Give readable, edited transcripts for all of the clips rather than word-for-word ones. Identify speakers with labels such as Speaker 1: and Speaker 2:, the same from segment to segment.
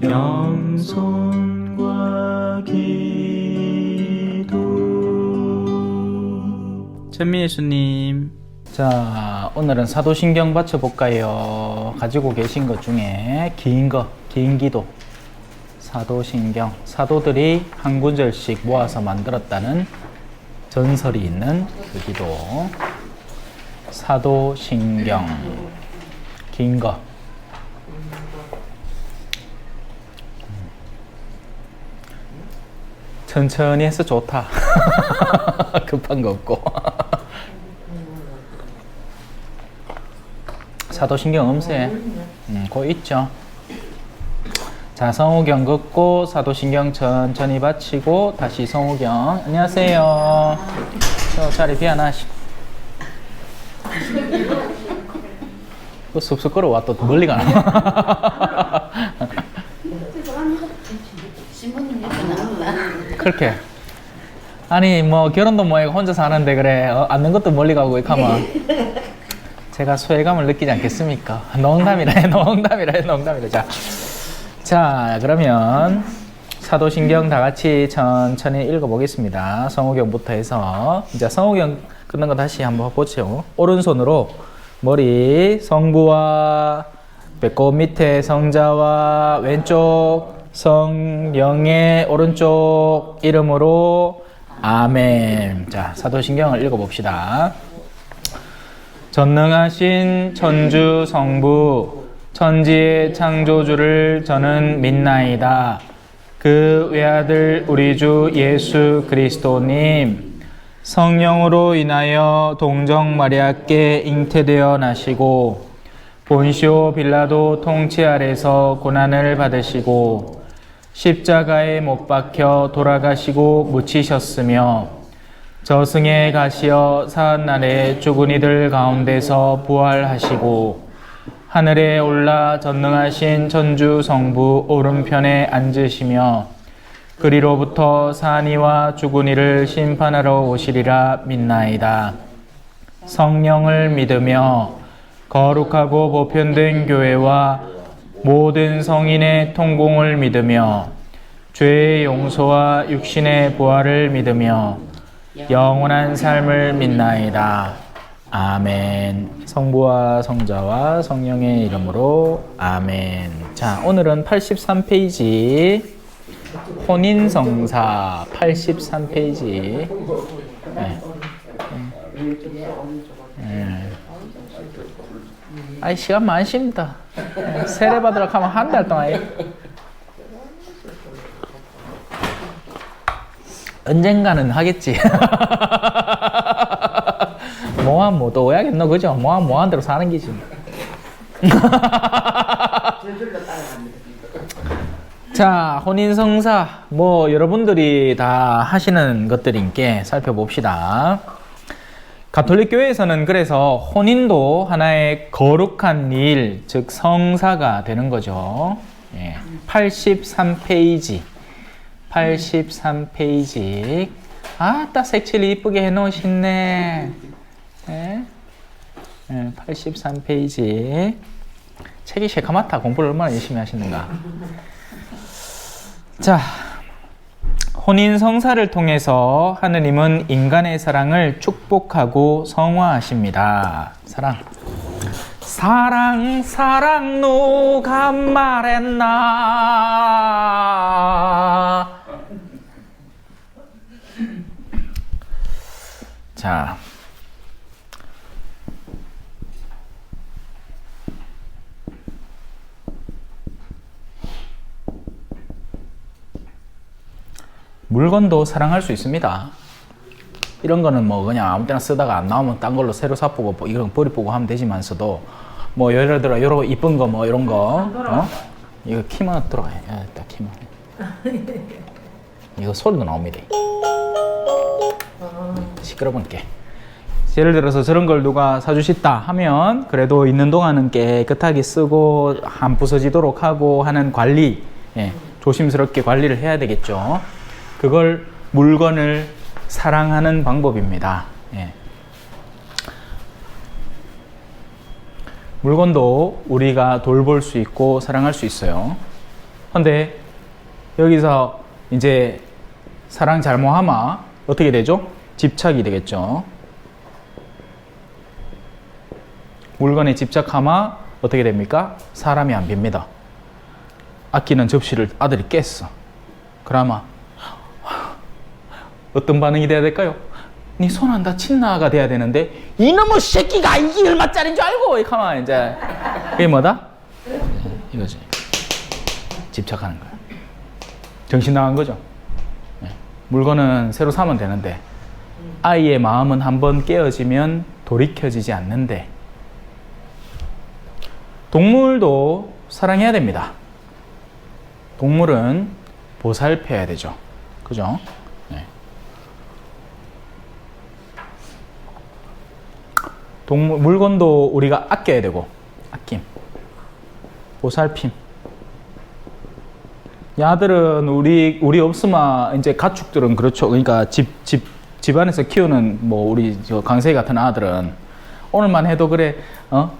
Speaker 1: 겸손과 기도. 천미 예수님, 자 오늘은 사도신경 받쳐볼까요? 가지고 계신 것 중에 긴 기도, 사도신경, 사도들이 한 구절씩 모아서 만들었다는 전설이 있는 그 기도, 사도신경, 긴 거. 천천히 해서 좋다. 급한 거 없고. 사도신경 음세 그거 있죠. 자, 성우경 긋고 사도신경 천천히 바치고 다시 성우경. 안녕하세요. 저 자리 비워놔시. 또 쑥쑥 걸어와 또 멀리 가나. 그렇게. 아니 뭐 결혼도 뭐해 혼자 사는데 그래 앉는 것도 멀리 가고 이렇게 하면 제가 소외감을 느끼지 않겠습니까? 농담이라 해. 자 그러면 사도신경 다 같이 천천히 읽어보겠습니다. 성우경부터 해서 이제 성우경 끝난 거 다시 한번 보죠. 오른손으로 머리, 성부와 배꼽 밑에 성자와 왼쪽 성령의 오른쪽 이름으로 아멘. 자, 사도신경을 읽어봅시다. 전능하신 천주 성부 천지의 창조주를 저는 믿나이다. 그 외아들 우리 주 예수 그리스도님 성령으로 인하여 동정 마리아께 잉태되어 나시고 본시오 빌라도 통치 아래서 고난을 받으시고 십자가에 못 박혀 돌아가시고 묻히셨으며 저승에 가시어 사한날에 죽은 이들 가운데서 부활하시고 하늘에 올라 전능하신 천주 성부 오른편에 앉으시며 그리로부터 사한 이와 죽은 이를 심판하러 오시리라 믿나이다. 성령을 믿으며 거룩하고 보편된 교회와 모든 성인의 통공을 믿으며 죄의 용서와 육신의 부활을 믿으며 영원한 삶을 믿나이다. 아멘. 성부와 성자와 성령의 이름으로 아멘. 자, 오늘은 83페이지 혼인성사 83페이지. 아이 시간 많습니다. 세례 받으러 가면 한 달 동안 언젠가는 하겠지. 뭐한 뭐 또 오야겠노 그죠? 뭐한 대로 사는 기지. 자, 혼인성사 뭐 여러분들이 다 하시는 것들인게 살펴봅시다. 가톨릭 교회에서는 그래서 혼인도 하나의 거룩한 일, 즉 성사가 되는 거죠. 83페이지. 83페이지. 아따 색칠 이쁘게 해놓으셨네. 83페이지. 책이 새카맣다. 공부를 얼마나 열심히 하시는가. 자, 혼인 성사를 통해서 하느님은 인간의 사랑을 축복하고 성화하십니다. 사랑 누가 말했나. 자, 물건도 사랑할 수 있습니다. 이런 거는 뭐 그냥 아무 때나 쓰다가 안 나오면 딴 걸로 새로 사보고 뭐 이런 버리보고 하면 되지만서도 뭐 예를 들어 요런 이쁜 거 뭐 이런 거 이거 키만 들어가야 딱 키만 이거 소리도 나옵니다. 시끄러운게. 예를 들어서 저런 걸 누가 사주셨다 하면 그래도 있는 동안은 깨끗하게 쓰고 안 부서지도록 하고 하는 관리, 조심스럽게 관리를 해야 되겠죠. 그걸 물건을 사랑하는 방법입니다. 물건도 우리가 돌볼 수 있고 사랑할 수 있어요. 근데 여기서 이제 사랑 잘못하면 어떻게 되죠? 집착이 되겠죠. 물건에 집착하면 어떻게 됩니까? 사람이 안 빕니다. 아끼는 접시를 아들이 깼어. 그러면 어떤 반응이 돼야 될까요? 네 손 안 다친나가 돼야 되는데 이놈의 새끼가 이게 얼마짜리인 줄 알고 이렇게 하면 이제 그게 뭐다? 이거지. 집착하는 거야. 정신 나간 거죠. 물건은 새로 사면 되는데 아이의 마음은 한번 깨어지면 돌이켜지지 않는데 동물도 사랑해야 됩니다. 동물은 보살펴야 되죠. 그죠? 물건도 우리가 아껴야 되고, 아낌, 보살핌. 야들은 우리 없으면 이제 가축들은 그렇죠. 그러니까 집안에서 키우는 뭐 우리 저 강세희 같은 아들은 오늘만 해도 그래.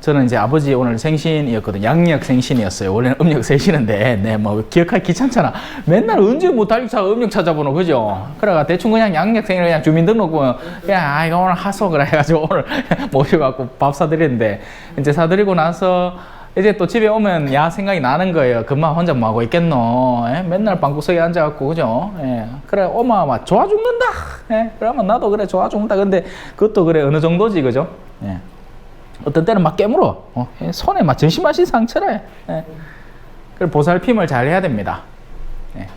Speaker 1: 저는 이제 아버지 오늘 생신이었거든. 양력 생신이었어요. 원래는 음력 세시는데, 네, 뭐 기억하기 귀찮잖아. 맨날 언제 뭐 달력차 음력 찾아보노, 그죠? 그래가 대충 그냥 양력 생일 그냥 주민등록부 그냥 이거 오늘 하소 그래 해가지고 오늘 모셔갖고 밥 사드리는데 이제 사드리고 나서 이제 또 집에 오면 야 생각이 나는 거예요. 금방 혼자 뭐 하고 있겠노? 예? 맨날 방구석에 앉아갖고 그죠? 예. 그래 엄마 막 좋아 죽는다. 예? 그러면 나도 그래 좋아 죽는다. 근데 그것도 그래 어느 정도지 그죠? 예. 어떤 때는 막 깨물어. 손에 막 전신마신 상처래. 예. 그래 보살핌을 잘 해야 됩니다. 예.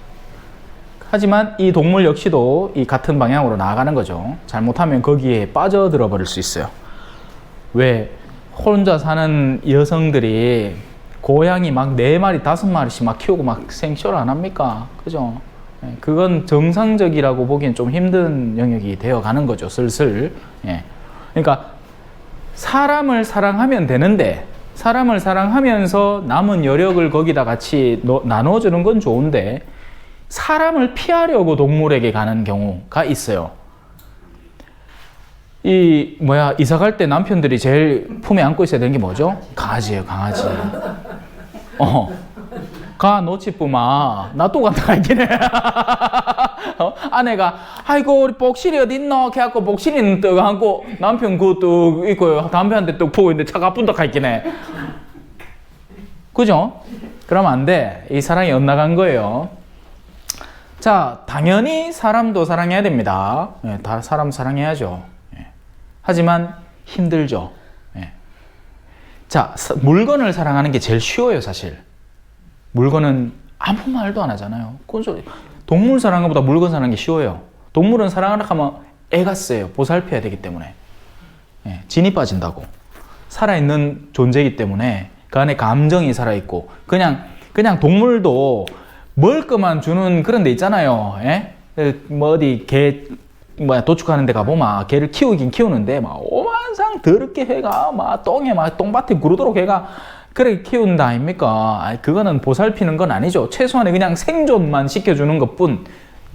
Speaker 1: 하지만 이 동물 역시도 이 같은 방향으로 나아가는 거죠. 잘못하면 거기에 빠져들어 버릴 수 있어요. 왜? 혼자 사는 여성들이 고양이 막 4마리, 5마리씩 막 키우고 막 생쇼를 안 합니까? 그죠? 예, 그건 정상적이라고 보기엔 좀 힘든 영역이 되어 가는 거죠, 슬슬. 예. 그러니까 사람을 사랑하면 되는데, 사람을 사랑하면서 남은 여력을 거기다 같이 나눠주는 건 좋은데, 사람을 피하려고 동물에게 가는 경우가 있어요. 이사 갈 때 남편들이 제일 품에 안고 있어야 되는 게 뭐죠? 강아지예요, 강아지. 가 놓치뿌마 나 또 간다 이게 아내가 아이고 우리 복실이 어딨노? 걔갖고 복실이는 떡 안고 남편 그것도 있고 담배 한 대 떡 pu고 있는데 차가 분다 가있겠네. 그죠? 그러면 안 돼. 이 사랑이 엇나간 거예요. 자, 당연히 사람도 사랑해야 됩니다. 예, 다 사람 사랑해야죠. 예. 하지만 힘들죠. 예. 자, 물건을 사랑하는 게 제일 쉬워요, 사실. 물건은 아무 말도 안 하잖아요. 동물 사랑하는 것보다 물건 사랑하는 게 쉬워요. 동물은 사랑하려 하면 애가 써요. 보살펴야 되기 때문에. 예, 진이 빠진다고. 살아있는 존재이기 때문에 그 안에 감정이 살아있고 그냥 동물도 먹을 것만 주는 그런 데 있잖아요. 예? 뭐 어디 개 도축하는 데 가보면 개를 키우긴 키우는데 막 오만상 더럽게 해가 막 똥에 막 똥밭에 구르도록 해가 그렇게 키운다 아닙니까? 그거는 보살피는 건 아니죠. 최소한의 그냥 생존만 시켜주는 것뿐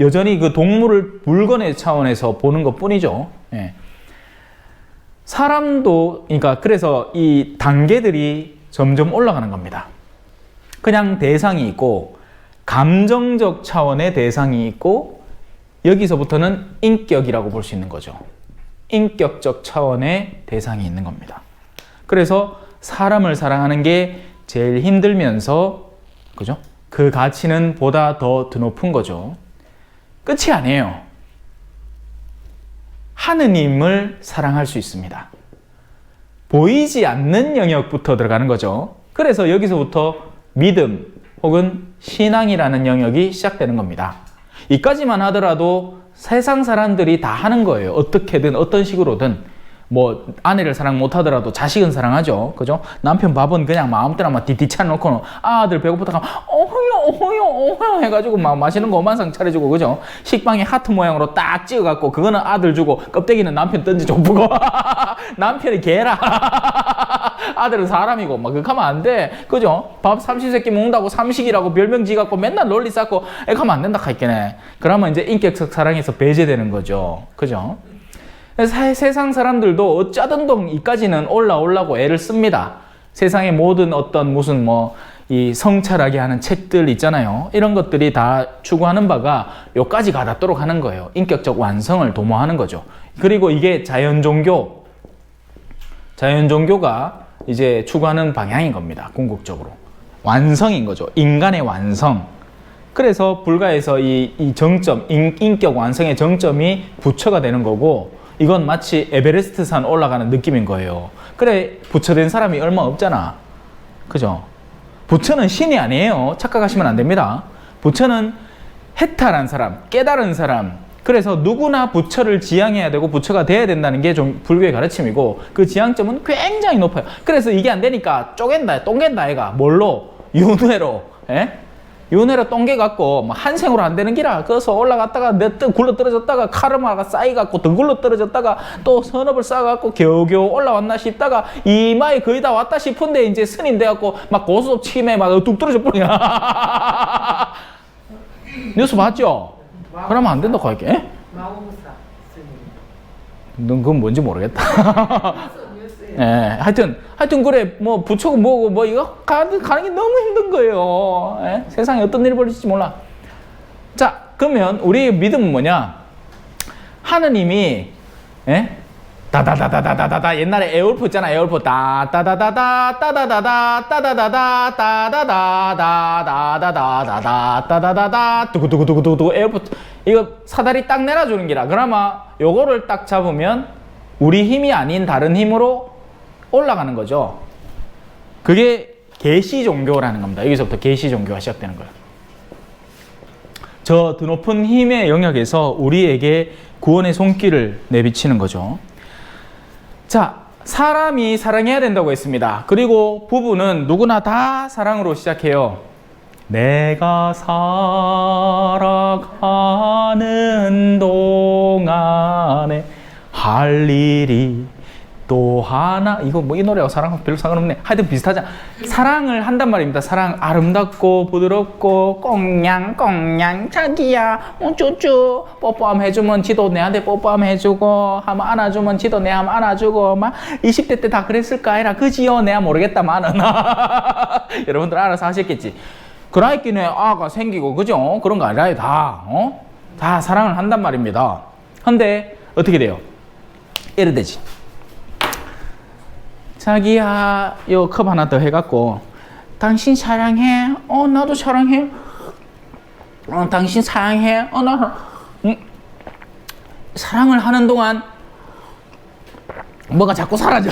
Speaker 1: 여전히 그 동물을 물건의 차원에서 보는 것뿐이죠. 예. 사람도 그러니까 그래서 이 단계들이 점점 올라가는 겁니다. 그냥 대상이 있고 감정적 차원의 대상이 있고 여기서부터는 인격이라고 볼 수 있는 거죠. 인격적 차원의 대상이 있는 겁니다. 그래서 사람을 사랑하는 게 제일 힘들면서 그죠? 그 가치는 보다 더 드높은 거죠. 끝이 아니에요. 하느님을 사랑할 수 있습니다. 보이지 않는 영역부터 들어가는 거죠. 그래서 여기서부터 믿음 혹은 신앙이라는 영역이 시작되는 겁니다. 이까지만 하더라도 세상 사람들이 다 하는 거예요. 어떻게든 어떤 식으로든 뭐 아내를 사랑 못하더라도 자식은 사랑하죠. 그죠? 남편 밥은 그냥 마음 때나 막 디디 차놓고 아들 배고프다 하면 어허요 해가지고 막 맛있는 거 오만상 차려주고 그죠? 식빵에 하트 모양으로 딱 찍어갖고 그거는 아들 주고 껍데기는 남편 던지고 보고 남편이 개라 아들은 사람이고 막 그렇게 하면 안 돼. 그죠? 밥 삼시세끼 먹는다고 삼식이라고 별명 지갖고 맨날 논리 쌓고 이렇게 하면 안 된다 하겠네. 그러면 이제 인격적 사랑에서 배제되는 거죠. 그죠? 세상 사람들도 어쩌든 이까지는 올라오려고 애를 씁니다. 세상의 모든 어떤 무슨 뭐 이 성찰하게 하는 책들 있잖아요. 이런 것들이 다 추구하는 바가 요까지 가닿도록 하는 거예요. 인격적 완성을 도모하는 거죠. 그리고 이게 자연종교가 이제 추구하는 방향인 겁니다. 궁극적으로. 완성인 거죠. 인간의 완성. 그래서 불가에서 이 정점, 인격 완성의 정점이 부처가 되는 거고, 이건 마치 에베레스트 산 올라가는 느낌인 거예요. 그래, 부처된 사람이 얼마 없잖아. 그죠? 부처는 신이 아니에요. 착각하시면 안 됩니다. 부처는 해탈한 사람, 깨달은 사람. 그래서 누구나 부처를 지향해야 되고 부처가 돼야 된다는 게 좀 불교의 가르침이고, 그 지향점은 굉장히 높아요. 그래서 이게 안 되니까 쪼갠다, 똥갠다 애가. 뭘로? 윤회로. 예? 윤회로 똥개갖고 한 생으로 안 되는 기라. 그래서 올라갔다가 굴러 떨어졌다가 카르마가 쌓이갖고 더 굴러 떨어졌다가 또 선업을 쌓아갖고 겨우겨우 올라왔나 싶다가 이마에 거의 다 왔다 싶은데 이제 스님 돼갖고 막 고스톱 치매 막 뚝 떨어져 버리냐. 뉴스 봤죠? 그러면 안 된다고 할게.
Speaker 2: 마오무사 스님.
Speaker 1: 넌 그건 뭔지 모르겠다. 예, 하여튼 그래, 뭐, 부처고 뭐고, 뭐, 이거 가는 게 너무 힘든 거예요. 예? 세상에 어떤 일이 벌어질지 몰라. 자, 그러면 우리의 믿음은 뭐냐? 하느님이, 예? 다다다다다다다. 옛날에 에어울프 있잖아, 에어울프. 다다다다, 따다다다, 따다다다, 따다다다다다다다다다다, 따다다다, 두구두구두구두구, 에어울프. 이거 사다리 딱 내려주는 기라. 그나마 요거를 딱 잡으면 우리 힘이 아닌 다른 힘으로 올라가는 거죠. 그게 계시 종교라는 겁니다. 여기서부터 계시 종교가 시작되는 거예요. 저 드높은 힘의 영역에서 우리에게 구원의 손길을 내비치는 거죠. 자, 사람이 사랑해야 된다고 했습니다. 그리고 부부는 누구나 다 사랑으로 시작해요. 내가 살아가는 동안에 할 일이 또 하나. 이거 뭐 이 노래하고 사랑하고 별로 상관없네. 하여튼 비슷하잖아. 사랑을 한단 말입니다. 사랑 아름답고 부드럽고 꽁냥꽁냥 자기야 쪼쪼 뽀뽀하면 해주면 지도 내한테 뽀뽀하면 해주고 하면 안아주면 지도 내하면 안아주고 막 20대 때 다 그랬을까 아니라 그지요 내가 모르겠다마는. 여러분들 알아서 하셨겠지. 그라이끼네 아가 생기고 그죠? 그런 거 아니라 다 사랑을 한단 말입니다. 근데 어떻게 돼요? 이래 되지. 자기야, 요 컵 하나 더 해갖고 당신 사랑해. 나도 사랑해. 당신 사랑해. 나 사랑을 하는 동안 뭐가 자꾸 사라져.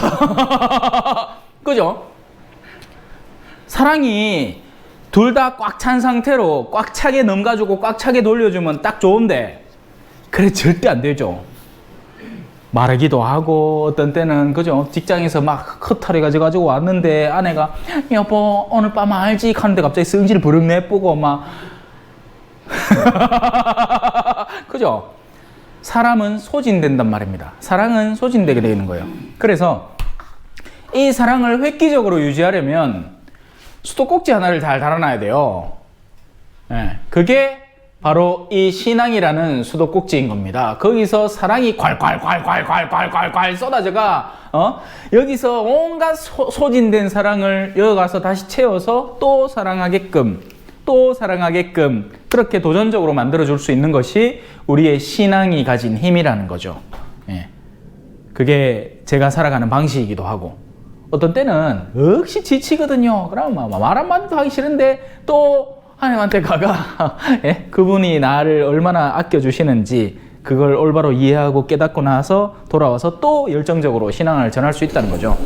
Speaker 1: 그죠? 사랑이 둘 다 꽉 찬 상태로 꽉 차게 넘가지고 꽉 차게 돌려주면 딱 좋은데, 그래 절대 안 되죠. 마르기도 하고, 어떤 때는 그죠, 직장에서 막 헛탈해 가지고 왔는데 아내가 여보 오늘 밤 알지? 하는데 갑자기 성질 부르륵 내쁘고 막 그죠? 사람은 소진된단 말입니다. 사랑은 소진되게 되는 거예요. 그래서 이 사랑을 획기적으로 유지하려면 수도꼭지 하나를 잘 달아놔야 돼요. 네, 그게 바로 이 신앙이라는 수도꼭지인 겁니다. 거기서 사랑이 콸콸콸콸콸콸콸 쏟아져가 여기서 온갖 소진된 사랑을 여기 가서 다시 채워서 또 사랑하게끔 그렇게 도전적으로 만들어줄 수 있는 것이 우리의 신앙이 가진 힘이라는 거죠. 예. 그게 제가 살아가는 방식이기도 하고, 어떤 때는 역시 지치거든요. 그럼 말 한마디도 하기 싫은데 또 하나님한테 가가 예? 그분이 나를 얼마나 아껴주시는지 그걸 올바로 이해하고 깨닫고 나서 돌아와서 또 열정적으로 신앙을 전할 수 있다는 거죠.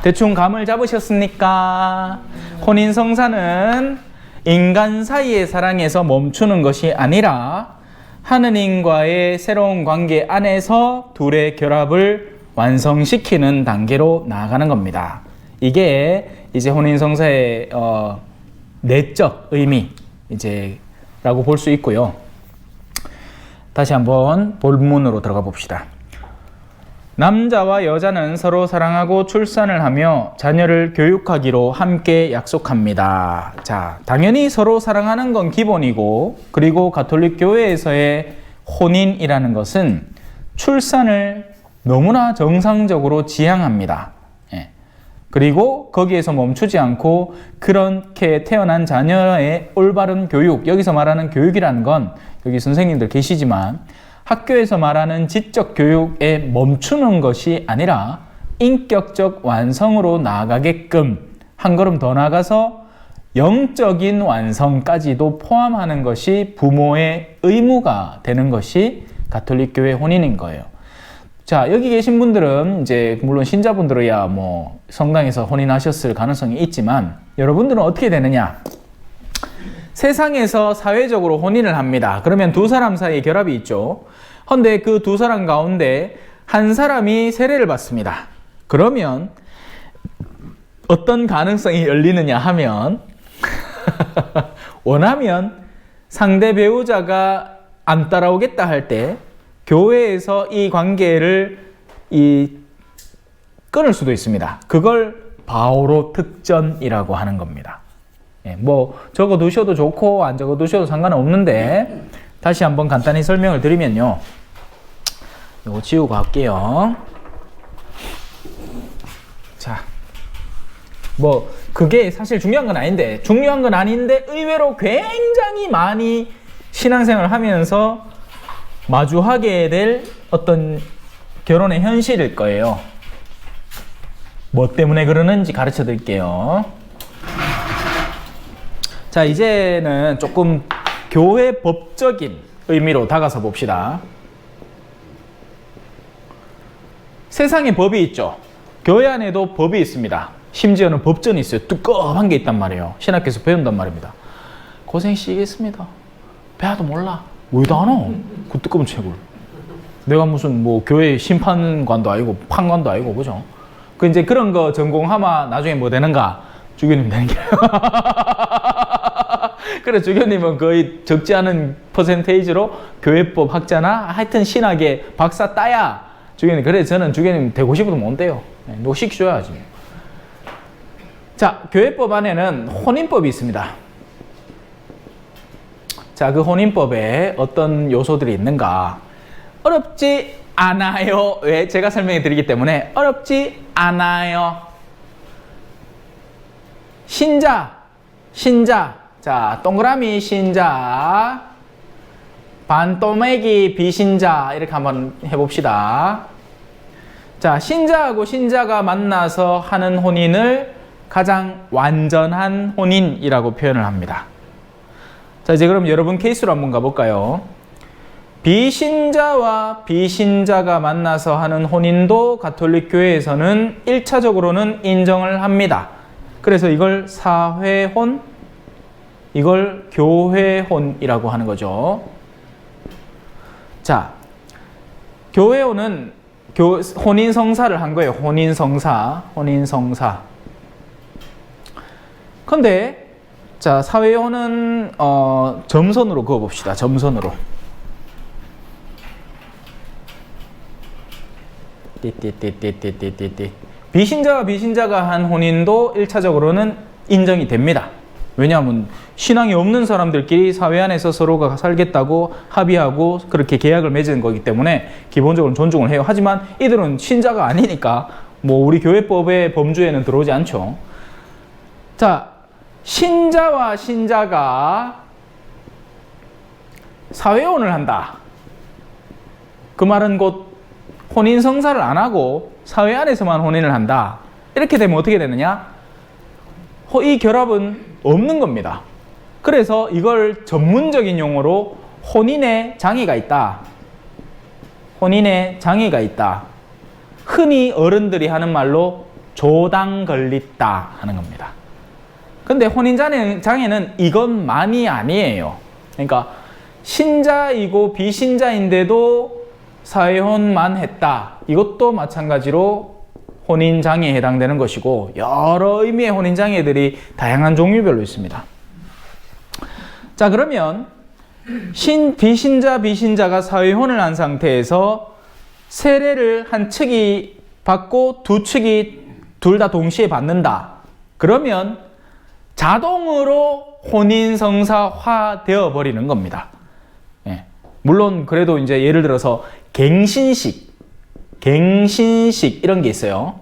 Speaker 1: 대충 감을 잡으셨습니까? 혼인성사는 인간 사이의 사랑에서 멈추는 것이 아니라 하느님과의 새로운 관계 안에서 둘의 결합을 완성시키는 단계로 나아가는 겁니다. 이게 이제 혼인성사의 내적 의미 라고 볼 수 있고요. 다시 한번 본문으로 들어가 봅시다. 남자와 여자는 서로 사랑하고 출산을 하며 자녀를 교육하기로 함께 약속합니다. 자, 당연히 서로 사랑하는 건 기본이고, 그리고 가톨릭 교회에서의 혼인이라는 것은 출산을 너무나 정상적으로 지향합니다. 예. 그리고 거기에서 멈추지 않고 그렇게 태어난 자녀의 올바른 교육, 여기서 말하는 교육이라는 건 여기 선생님들 계시지만 학교에서 말하는 지적 교육에 멈추는 것이 아니라 인격적 완성으로 나아가게끔 한 걸음 더 나아가서 영적인 완성까지도 포함하는 것이 부모의 의무가 되는 것이 가톨릭 교회 혼인인 거예요. 자, 여기 계신 분들은 이제 물론 신자분들이야 뭐 성당에서 혼인하셨을 가능성이 있지만 여러분들은 어떻게 되느냐? 세상에서 사회적으로 혼인을 합니다. 그러면 두 사람 사이에 결합이 있죠. 근데 그 두 사람 가운데 한 사람이 세례를 받습니다. 그러면 어떤 가능성이 열리느냐 하면 원하면 상대 배우자가 안 따라오겠다 할 때 교회에서 이 관계를 끊을 수도 있습니다. 그걸 바오로 특전이라고 하는 겁니다. 예, 뭐 적어 두셔도 좋고 안 적어 두셔도 상관은 없는데 다시 한번 간단히 설명을 드리면요. 이거 지우고 할게요. 자, 뭐 그게 사실 중요한 건 아닌데 의외로 굉장히 많이 신앙생활을 하면서 마주하게 될 어떤 결혼의 현실일 거예요. 뭐 때문에 그러는지 가르쳐 드릴게요. 자, 이제는 조금 교회 법적인 의미로 다가서 봅시다. 세상에 법이 있죠. 교회 안에도 법이 있습니다. 심지어는 법전이 있어요. 두꺼운 게 있단 말이에요. 신학교에서 배운단 말입니다. 고생시겠습니다. 배워도 몰라. 왜도 안 와? 그 뜨거운 책을. 내가 무슨 뭐 교회 심판관도 아니고 판관도 아니고 그죠? 그 이제 그런 거 전공하면 나중에 뭐 되는가? 주교님 되는 게. 그래, 주교님은 거의 적지 않은 퍼센테이지로 교회법 학자나 하여튼 신학의 박사 따야 주교님. 그래, 저는 주교님 되고 싶어도 못 돼요. 누가 시켜줘야지. 자, 교회법 안에는 혼인법이 있습니다. 자, 그 혼인법에 어떤 요소들이 있는가? 어렵지 않아요. 왜? 제가 설명해 드리기 때문에 어렵지 않아요. 신자. 자, 동그라미 신자, 반또매기 비신자 이렇게 한번 해봅시다. 자, 신자하고 신자가 만나서 하는 혼인을 가장 완전한 혼인이라고 표현을 합니다. 자, 이제 그럼 여러분 케이스로 한번 가볼까요? 비신자와 비신자가 만나서 하는 혼인도 가톨릭 교회에서는 1차적으로는 인정을 합니다. 그래서 이걸 사회혼, 이걸 교회혼이라고 하는 거죠. 자, 교회혼은 혼인성사를 한 거예요. 혼인성사. 근데 자, 사회혼은 점선으로 그어봅시다. 점선으로. 띠띠띠띠띠띠띠. 비신자와 비신자가 한 혼인도 1차적으로는 인정이 됩니다. 왜냐하면 신앙이 없는 사람들끼리 사회 안에서 서로가 살겠다고 합의하고 그렇게 계약을 맺은 거기 때문에 기본적으로 존중을 해요. 하지만 이들은 신자가 아니니까 뭐 우리 교회법의 범주에는 들어오지 않죠. 자, 신자와 신자가 사회혼을 한다. 그 말은 곧 혼인성사를 안 하고 사회 안에서만 혼인을 한다. 이렇게 되면 어떻게 되느냐? 이 결합은 없는 겁니다. 그래서 이걸 전문적인 용어로 혼인의 장애가 있다. 혼인의 장애가 있다. 흔히 어른들이 하는 말로 조당 걸렸다 하는 겁니다. 근데 혼인장애는 이것만이 아니에요. 그러니까 신자이고 비신자인데도 사회혼만 했다. 이것도 마찬가지로 혼인장애에 해당되는 것이고 여러 의미의 혼인장애들이 다양한 종류별로 있습니다. 자, 그러면 비신자가 사회혼을 한 상태에서 세례를 한 측이 받고 두 측이 둘 다 동시에 받는다. 그러면 자동으로 혼인성사화 되어 버리는 겁니다. 예. 물론 그래도 이제 예를 들어서 갱신식 이런 게 있어요.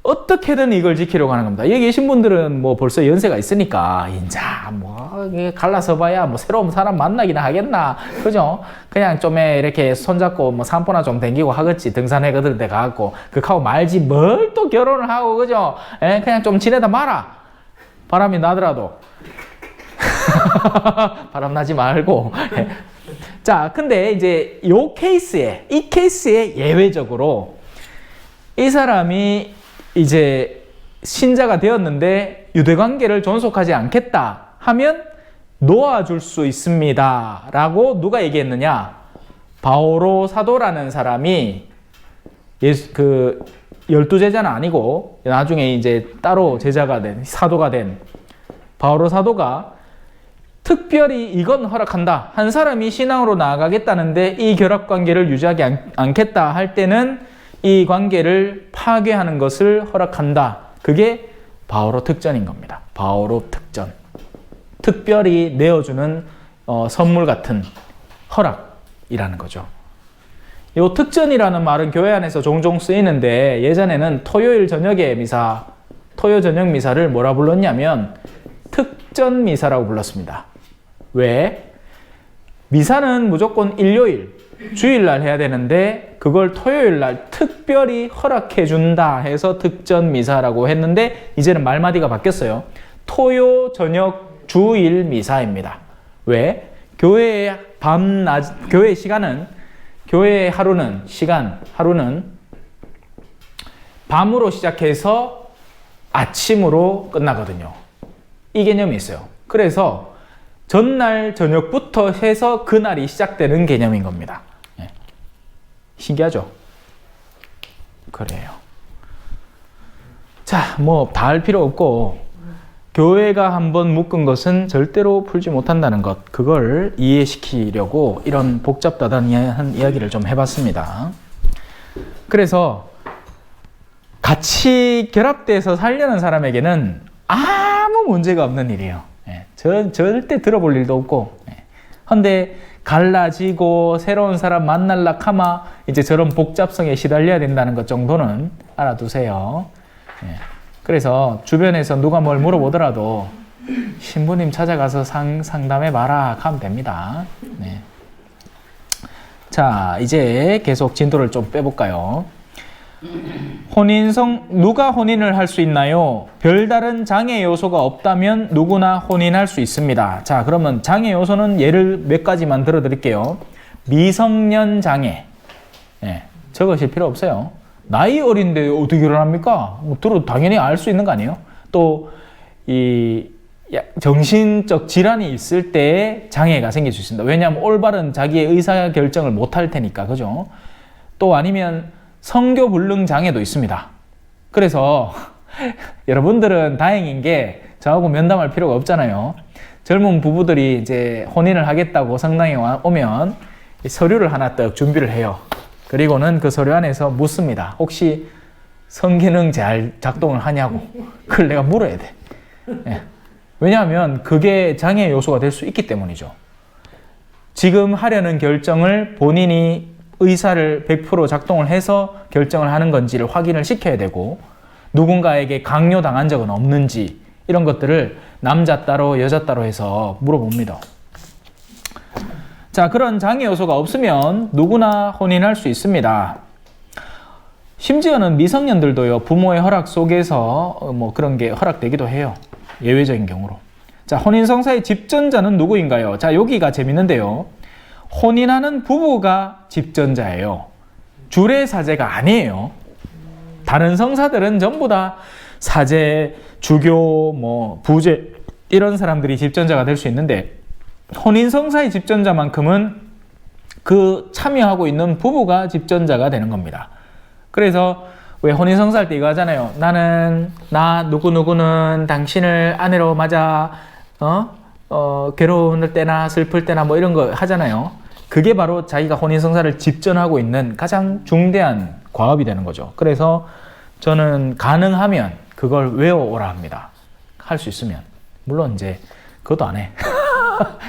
Speaker 1: 어떻게든 이걸 지키려고 하는 겁니다. 여기 계신 분들은 뭐 벌써 연세가 있으니까, 인자, 뭐, 갈라서 봐야 뭐 새로운 사람 만나기나 하겠나. 그죠? 그냥 좀 이렇게 손잡고 뭐 산보나 좀 댕기고 하겠지. 등산회 그들 데 가갖고. 그하고 말지 뭘 또 결혼을 하고, 그죠? 그냥 좀 지내다 마라. 바람이 나더라도. 바람 나지 말고. 자, 근데 이제 이 케이스에 예외적으로 이 사람이 이제 신자가 되었는데 유대관계를 존속하지 않겠다 하면 놓아줄 수 있습니다 라고 누가 얘기했느냐? 바오로 사도라는 사람이 그 12제자는 아니고 나중에 이제 따로 제자가 된 사도가 된 바오로 사도가 특별히 이건 허락한다. 한 사람이 신앙으로 나아가겠다는데 이 결합관계를 유지하지 않겠다 할 때는 이 관계를 파괴하는 것을 허락한다. 그게 바오로 특전인 겁니다. 바오로 특전. 특별히 내어주는 선물 같은 허락이라는 거죠. 이 특전이라는 말은 교회 안에서 종종 쓰이는데 예전에는 토요일 저녁에 미사, 토요 저녁 미사를 뭐라 불렀냐면 특전 미사라고 불렀습니다. 왜? 미사는 무조건 일요일, 주일날 해야 되는데 그걸 토요일날 특별히 허락해준다 해서 특전 미사라고 했는데 이제는 말마디가 바뀌었어요. 토요 저녁 주일 미사입니다. 왜? 교회의 교회 시간은, 교회의 하루는 밤으로 시작해서 아침으로 끝나거든요. 이 개념이 있어요. 그래서 전날 저녁부터 해서 그날이 시작되는 개념인 겁니다. 신기하죠? 그래요. 자, 뭐 다 할 필요 없고 교회가 한번 묶은 것은 절대로 풀지 못한다는 것, 그걸 이해시키려고 이런 복잡다단한 이야기를 좀 해봤습니다. 그래서 같이 결합돼서 살려는 사람에게는 아무 문제가 없는 일이에요. 절대 들어볼 일도 없고. 근데 갈라지고 새로운 사람 만날라 카마 이제 저런 복잡성에 시달려야 된다는 것 정도는 알아두세요. 그래서 주변에서 누가 뭘 물어보더라도 신부님 찾아가서 상담해봐라 하면 됩니다. 자, 이제 계속 진도를 좀 빼볼까요? 누가 혼인을 할 수 있나요? 별다른 장애 요소가 없다면 누구나 혼인할 수 있습니다. 자, 그러면 장애 요소는 예를 몇 가지만 들어드릴게요. 미성년 장애. 적으실 필요 없어요. 나이 어린데 어떻게 결혼합니까? 들어도 당연히 알 수 있는 거 아니에요? 또, 정신적 질환이 있을 때 장애가 생길 수 있습니다. 왜냐하면 올바른 자기의 의사결정을 못 할 테니까, 그죠? 또 아니면 성교 불능 장애도 있습니다. 그래서 여러분들은 다행인 게 저하고 면담할 필요가 없잖아요. 젊은 부부들이 이제 혼인을 하겠다고 성당에 오면 서류를 하나 딱 준비를 해요. 그리고는 그 서류 안에서 묻습니다. 혹시 성기능 잘 작동을 하냐고. 그걸 내가 물어야 돼. 왜냐하면 그게 장애 요소가 될 수 있기 때문이죠. 지금 하려는 결정을 본인이 의사를 100% 작동을 해서 결정을 하는 건지를 확인을 시켜야 되고, 누군가에게 강요당한 적은 없는지 이런 것들을 남자 따로 여자 따로 해서 물어봅니다. 자, 그런 장애 요소가 없으면 누구나 혼인할 수 있습니다. 심지어는 미성년들도요, 부모의 허락 속에서 뭐 그런 게 허락되기도 해요. 예외적인 경우로. 자, 혼인성사의 집전자는 누구인가요? 자, 여기가 재밌는데요. 혼인하는 부부가 집전자예요. 주례사제가 아니에요. 다른 성사들은 전부 다 사제, 주교, 뭐 부제 이런 사람들이 집전자가 될 수 있는데, 혼인성사의 집전자만큼은 그 참여하고 있는 부부가 집전자가 되는 겁니다. 그래서 왜 혼인성사할 때 이거 하잖아요. 나 누구누구는 당신을 아내로 맞아 괴로울 때나 슬플 때나 뭐 이런 거 하잖아요. 그게 바로 자기가 혼인성사를 집전하고 있는 가장 중대한 과업이 되는 거죠. 그래서 저는 가능하면 그걸 외워오라 합니다. 할 수 있으면. 물론 이제 그것도 안 해.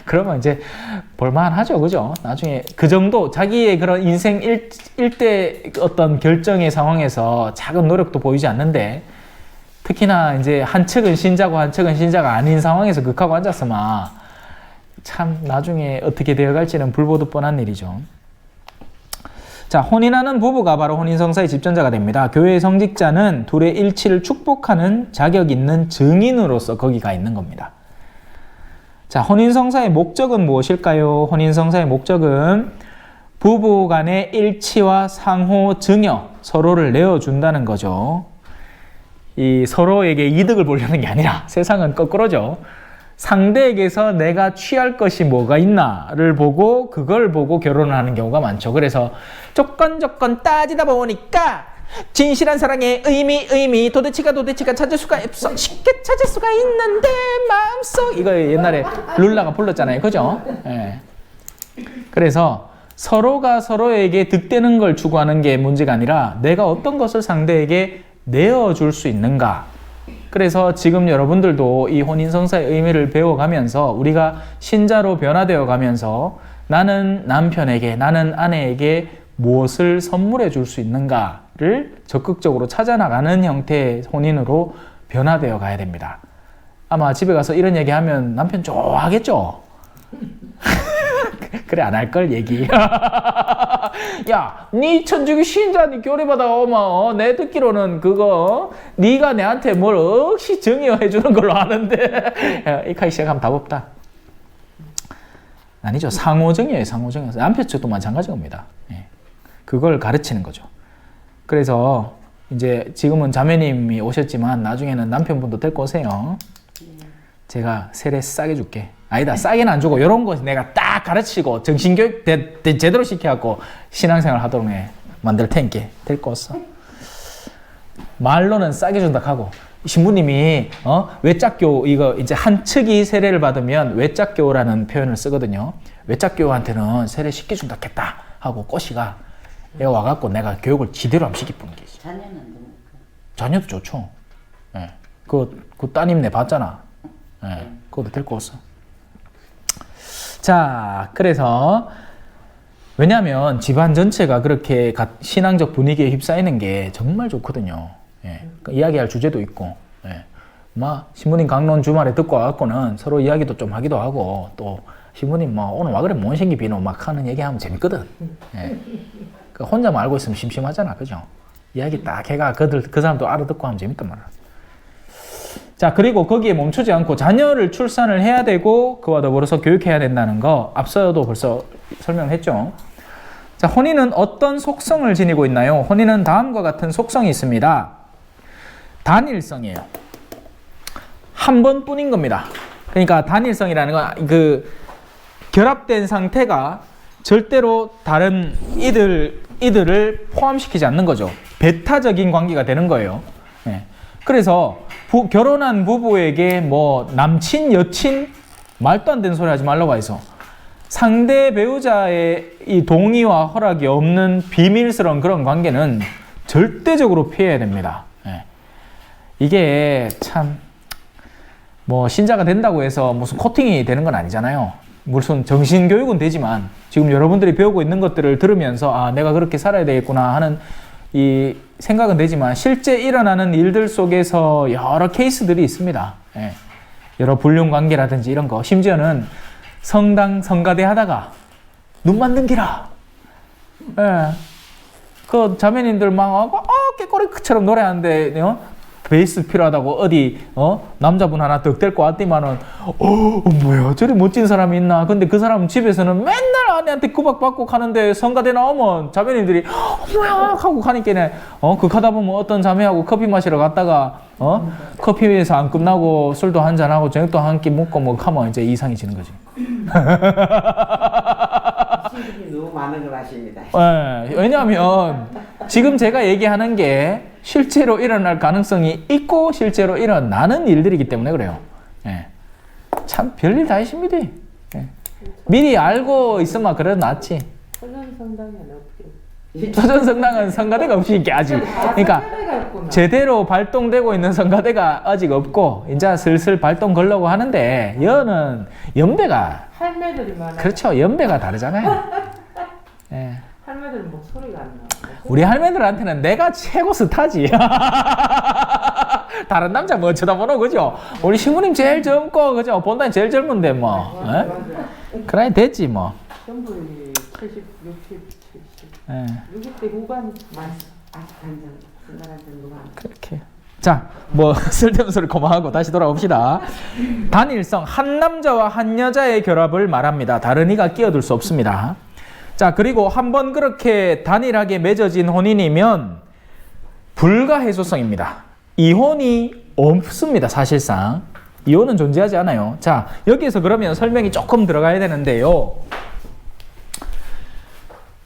Speaker 1: 그러면 이제 볼만하죠, 그죠? 나중에 그 정도 자기의 그런 인생 일대 어떤 결정의 상황에서 작은 노력도 보이지 않는데, 특히나 이제 한 측은 신자고 한 측은 신자가 아닌 상황에서 극하고 앉았으면 참 나중에 어떻게 되어갈지는 불보듯 뻔한 일이죠. 자, 혼인하는 부부가 바로 혼인성사의 집전자가 됩니다. 교회의 성직자는 둘의 일치를 축복하는 자격 있는 증인으로서 거기 가 있는 겁니다. 자, 혼인성사의 목적은 무엇일까요? 혼인성사의 목적은 부부 간의 일치와 상호 증여, 서로를 내어준다는 거죠. 이 서로에게 이득을 보려는 게 아니라 세상은 거꾸로죠. 상대에게서 내가 취할 것이 뭐가 있나를 보고 그걸 보고 결혼을 하는 경우가 많죠. 그래서 조건 따지다 보니까 진실한 사랑의 의미 도대체가 찾을 수가 없어. 쉽게 찾을 수가 있는데 마음속, 이거 옛날에 룰라가 불렀잖아요, 그죠? 예. 그래서 서로가 서로에게 득되는 걸 추구하는 게 문제가 아니라 내가 어떤 것을 상대에게 내어줄 수 있는가. 그래서 지금 여러분들도 이 혼인성사의 의미를 배워가면서 우리가 신자로 변화되어 가면서 나는 남편에게, 나는 아내에게 무엇을 선물해 줄 수 있는가를 적극적으로 찾아나가는 형태의 혼인으로 변화되어 가야 됩니다. 아마 집에 가서 이런 얘기하면 남편 좋아하겠죠? 그래, 안 할걸, 얘기. 야, 니 천주교 신자니 교리받아 오면 내 듣기로는 그거 니가 내한테 뭘 억시 정의해 주는 걸로 아는데 이카이 시작하면 답 없다. 아니죠. 상호정의예요. 상호정의. 남편 쪽도 마찬가지 겁니다. 예. 그걸 가르치는 거죠. 그래서 이제 지금은 자매님이 오셨지만 나중에는 남편분도 데리고 오세요. 제가 세례 싸게 줄게. 아니다, 싸게는 안 주고 이런 거 내가 딱 가르치고 정신교육 제대로 시켜갖고 신앙생활 하도록 만들 테니까 데리고 왔어. 말로는 싸게 준다 하고 신부님이 외짝교, 이거 이제 한 측이 세례를 받으면 외짝교라는 표현을 쓰거든요. 외짝교한테는 세례 쉽게 준다 했다 하고 꼬시가 얘가 와갖고 내가 교육을 지대로 한번 시켜보는 게지.
Speaker 2: 자녀는 됩니까?
Speaker 1: 자녀도 좋죠. 예. 그 따님네 봤잖아. 예. 그것도 데리고 왔어. 자, 그래서 왜냐하면 집안 전체가 그렇게 신앙적 분위기에 휩싸이는 게 정말 좋거든요. 예. 이야기할 주제도 있고, 예. 신부님 강론 주말에 듣고 와갖고는 서로 이야기도 좀 하기도 하고, 또 신부님 오늘 와 그래 뭔 생기 비노 막 하는 얘기하면 재밌거든. 예. 혼자만 알고 있으면 심심하잖아, 그죠? 이야기 딱 해가 그 사람도 알아듣고 하면 재밌단 말이야. 자, 그리고 거기에 멈추지 않고 자녀를 출산을 해야 되고 그와 더불어서 교육해야 된다는 거 앞서도 벌써 설명했죠. 자, 혼인은 어떤 속성을 지니고 있나요? 혼인은 다음과 같은 속성이 있습니다. 단일성이에요. 한 번뿐인 겁니다. 그러니까 단일성이라는 건 그 결합된 상태가 절대로 다른 이들을 포함시키지 않는 거죠. 배타적인 관계가 되는 거예요. 네. 그래서 결혼한 부부에게 남친, 여친 말도 안 되는 소리 하지 말라고 해서 상대 배우자의 이 동의와 허락이 없는 비밀스러운 그런 관계는 절대적으로 피해야 됩니다. 예. 이게 참 신자가 된다고 해서 무슨 코팅이 되는 건 아니잖아요. 무슨 정신교육은 되지만 지금 여러분들이 배우고 있는 것들을 들으면서 내가 그렇게 살아야 되겠구나 하는 이 생각은 되지만 실제 일어나는 일들 속에서 여러 케이스들이 있습니다. 예. 여러 불륜 관계라든지 이런 거, 심지어는 성가대 하다가 눈 맞는 기라. 예. 그 자매님들 막 깨꼬리처럼 노래하는데 베이스 필요하다고 어디 남자분 하나 더 데리고 왔더니만은 뭐야 저리 멋진 사람이 있나. 근데 그 사람은 집에서는 맨날 아내한테 구박받고 가는데 성가대 나오면 자매님들이 뭐야 하고 가니까 하다 보면 어떤 자매하고 커피 마시러 갔다가 커피에서 안 끝나고 술도 한잔하고 저녁도 한 끼 먹고 하면 이제 이상이 지는 거지.
Speaker 2: 너무 많은 걸 아십니다.
Speaker 1: 네, 왜냐하면 지금 제가 얘기하는 게 실제로 일어날 가능성이 있고 실제로 일어나는 일들이기 때문에 그래요. 예. 참 별일 다 있습니다. 예. 미리 알고 있으면 그래도 낫지.
Speaker 2: 혼연 상담은 어떻게?
Speaker 1: 조전성당은 성가대가 없이 이게 아직. 그러니까 제대로 발동되고 있는 성가대가 아직 없고 이제 슬슬 발동 걸려고 하는데 여는 연배가
Speaker 3: 할매들이 많아.
Speaker 1: 그렇죠. 연배가 다르잖아요. 예.
Speaker 3: 할매들 목소리가 안 나.
Speaker 1: 우리 할매들한테는 내가 최고 스타지. 다른 남자 뭐 쳐다보노 그죠? 우리 신부님 제일 젊고 그죠? 본단이 제일 젊은데 뭐.
Speaker 3: 맞아,
Speaker 1: 예?
Speaker 3: 맞아.
Speaker 1: 그래 됐지 뭐.
Speaker 3: 전부 70, 60, 70.
Speaker 1: 예.
Speaker 3: 60대 후반
Speaker 2: 아직 한잔 생각한잔 누가
Speaker 1: 그렇게. 자, 뭐 쓸데없는 소리 그만하고 다시 돌아옵시다. 단일성, 한 남자와 한 여자의 결합을 말합니다. 다른 이가 끼어들 수 없습니다. 자, 그리고 한번 그렇게 단일하게 맺어진 혼인이면 불가해소성입니다. 이혼이 없습니다. 사실상 이혼은 존재하지 않아요. 자, 여기에서 그러면 설명이 조금 들어가야 되는데요.